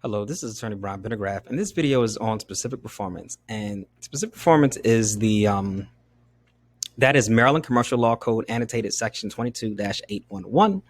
Hello, this is attorney Brian Pendergraft, and this video is on specific performance. And specific performance is that is Maryland Commercial Law Code annotated section 22-811,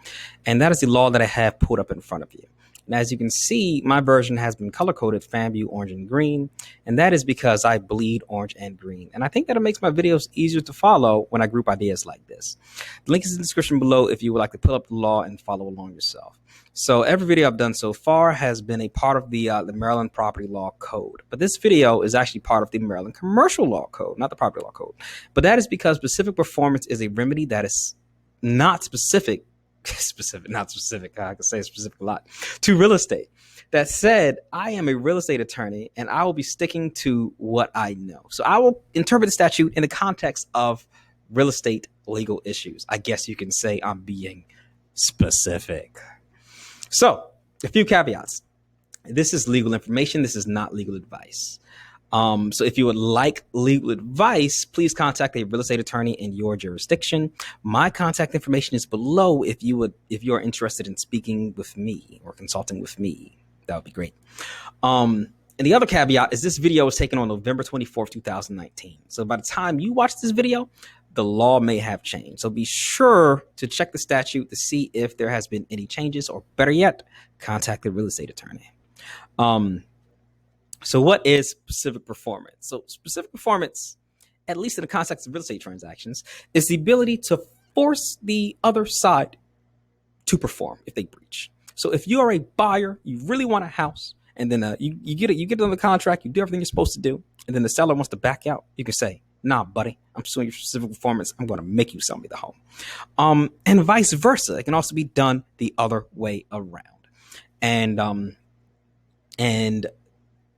and that is the law that I have pulled up in front of you. And as you can see, my version has been color-coded FAMU orange and green, and that is because I bleed orange and green. And I think that it makes my videos easier to follow when I group ideas like this. The link is in the description below if you would like to pull up the law and follow along yourself. So every video I've done so far has been a part of the Maryland Property Law Code. But this video is actually part of the Maryland Commercial Law Code, not the Property Law Code. But that is because specific performance is a remedy that is not specific, I can say specific a lot, to real estate. That said, I am a real estate attorney and I will be sticking to what I know. So I will interpret the statute in the context of real estate legal issues. I guess you can say I'm being specific. So a few caveats. This is legal information. This is not legal advice. So if you would like legal advice, please contact a real estate attorney in your jurisdiction. My contact information is below if you are interested in speaking with me or consulting with me. That would be great. And the other caveat is this video was taken on November 24th, 2019. So by the time you watch this video, the law may have changed. So be sure to check the statute to see if there has been any changes, or better yet, contact the real estate attorney. So what is specific performance? So specific performance, at least in the context of real estate transactions, is the ability to force the other side to perform if they breach. So if you are a buyer, you really want a house, and then you get it on the contract, you do everything you're supposed to do, and then the seller wants to back out, you can say, nah, buddy, I'm suing you for specific performance. I'm going to make you sell me the home. And vice versa. It can also be done the other way around. And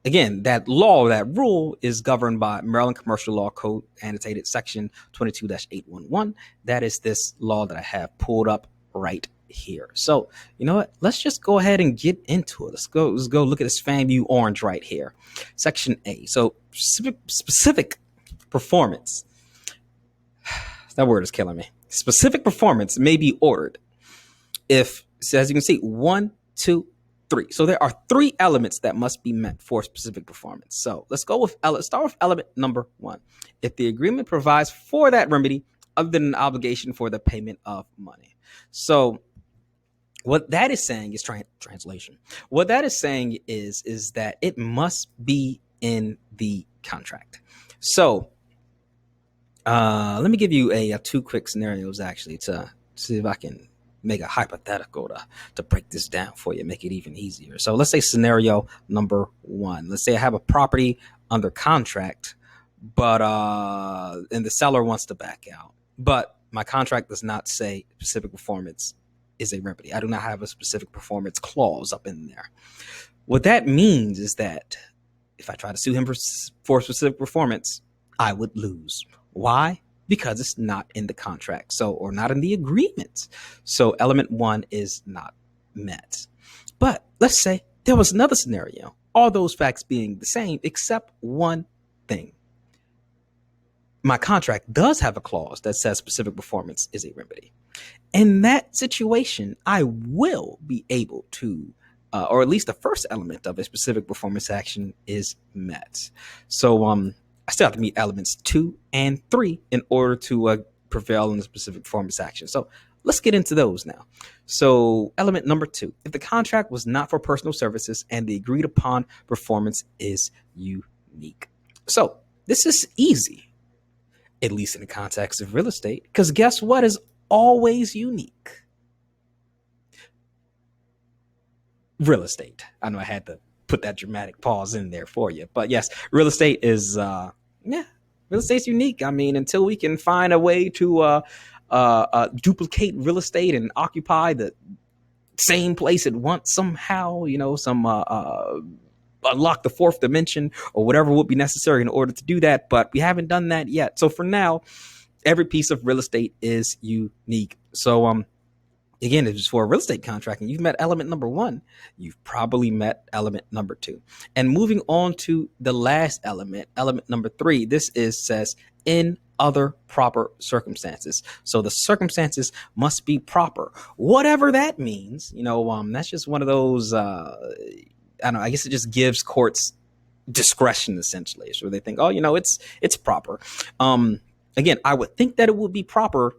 again, that law, that rule is governed by Maryland Commercial Law Code annotated section 22-811. That is this law that I have pulled up right here. So you know what? Let's just go ahead and get into it. Let's go look at this FAMU orange right here. Section A. So specific performance. That word is killing me. Specific performance may be ordered if, so as you can see, 1, 2, 3. So there are 3 elements that must be met for specific performance. So let's start with element number 1. If the agreement provides for that remedy other than an obligation for the payment of money. So what that is saying is translation. What that is saying is that it must be in the contract. So let me give you 2 quick scenarios actually to see if I can make a hypothetical to break this down for you, make it even easier. So let's say scenario number 1. Let's say I have a property under contract, but and the seller wants to back out, but my contract does not say specific performance is a remedy. I do not have a specific performance clause up in there. What that means is that if I try to sue him for specific performance, I would lose. Why? Because it's not in the contract, or not in the agreement. So element 1 is not met. But let's say there was another scenario, all those facts being the same, except one thing. My contract does have a clause that says specific performance is a remedy. In that situation, I will be able to, or at least the first element of a specific performance action is met. So I still have to meet elements 2 and 3 in order to prevail in a specific performance action. So let's get into those now. So element number 2, if the contract was not for personal services and the agreed upon performance is unique. So this is easy, at least in the context of real estate, because guess what is always unique? Real estate. I know I had to put that dramatic pause in there for you, but yes, real estate is real estate's unique. I mean, until we can find a way to duplicate real estate and occupy the same place at once somehow, unlock the 4th dimension or whatever would be necessary in order to do that. But we haven't done that yet. So for now, every piece of real estate is unique. So again, if it's for a real estate contract and you've met element number 1, you've probably met element number 2. And moving on to the last element, element number 3, this says in other proper circumstances. So the circumstances must be proper, whatever that means. That's just one of those don't know, I guess it just gives courts discretion essentially. So they think, oh, it's proper. Again, I would think that it would be proper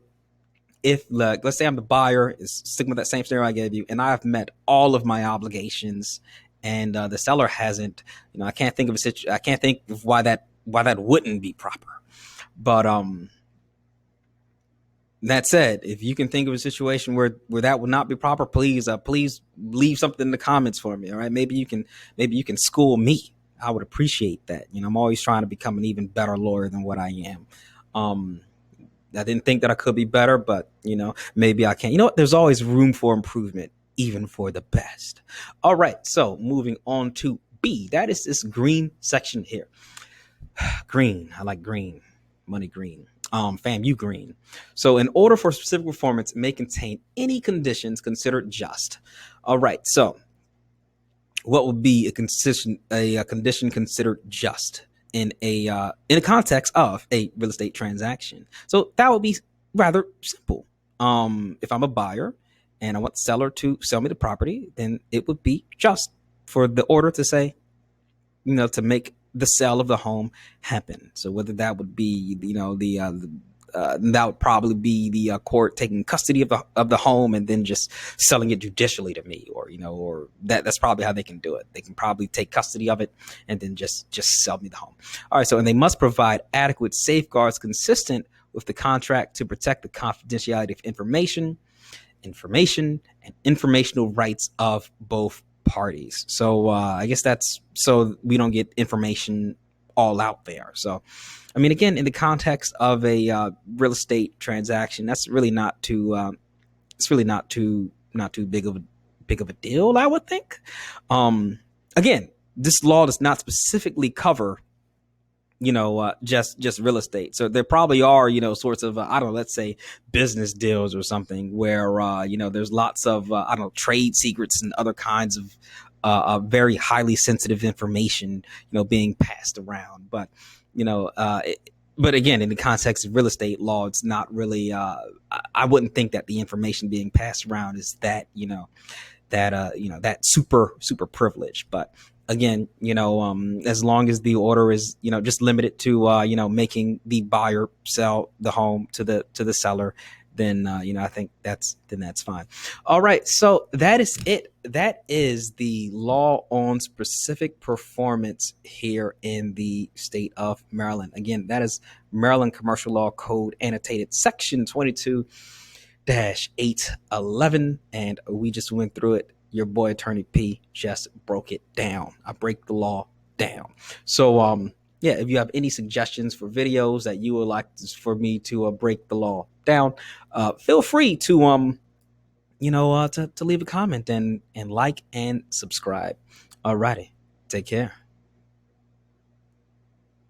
if, like, let's say I'm the buyer, is sticking with that same scenario I gave you, and I've met all of my obligations, and the seller hasn't. I can't think of I can't think of why that wouldn't be proper. But that said, if you can think of a situation where that would not be proper, please leave something in the comments for me. All right, maybe you can school me. I would appreciate that. I'm always trying to become an even better lawyer than what I am. I didn't think that I could be better, but maybe I can. There's always room for improvement, even for the best. All right, so moving on to B. That is this green section here. Green. I like green. Money green. FAMU green. So in order for specific performance, it may contain any conditions considered just. All right. So what would be a condition considered just in a context of a real estate transaction? So that would be rather simple. If I'm a buyer and I want the seller to sell me the property, then it would be just for the order to say, to make the sale of the home happen. So whether that would be, that would probably be the court taking custody of the home and then just selling it judicially to me, or that's probably how they can do it. They can probably take custody of it and then just sell me the home. All right. So, and they must provide adequate safeguards consistent with the contract to protect the confidentiality of information and informational rights of both parties. So I guess that's so we don't get information all out there. So, I mean, again, in the context of a real estate transaction, that's really not too. It's really not too big of a deal, I would think. Again, this law does not specifically cover just real estate. So there probably are, sorts of, I don't know, let's say business deals or something where, there's lots of, I don't know, trade secrets and other kinds of very highly sensitive information, being passed around. But, but again, in the context of real estate law, it's not really, I wouldn't think that the information being passed around is that, that super privileged. But again, as long as the order is, just limited to, making the buyer sell the home to the seller, then, I think that's fine. All right. So that is it. That is the law on specific performance here in the state of Maryland. Again, that is Maryland Commercial Law Code annotated section 22-811. And we just went through it. Your boy Attorney P just broke it down. I break the law down. So yeah, if you have any suggestions for videos that you would like for me to break the law down, feel free to to leave a comment and like and subscribe. Alrighty, take care.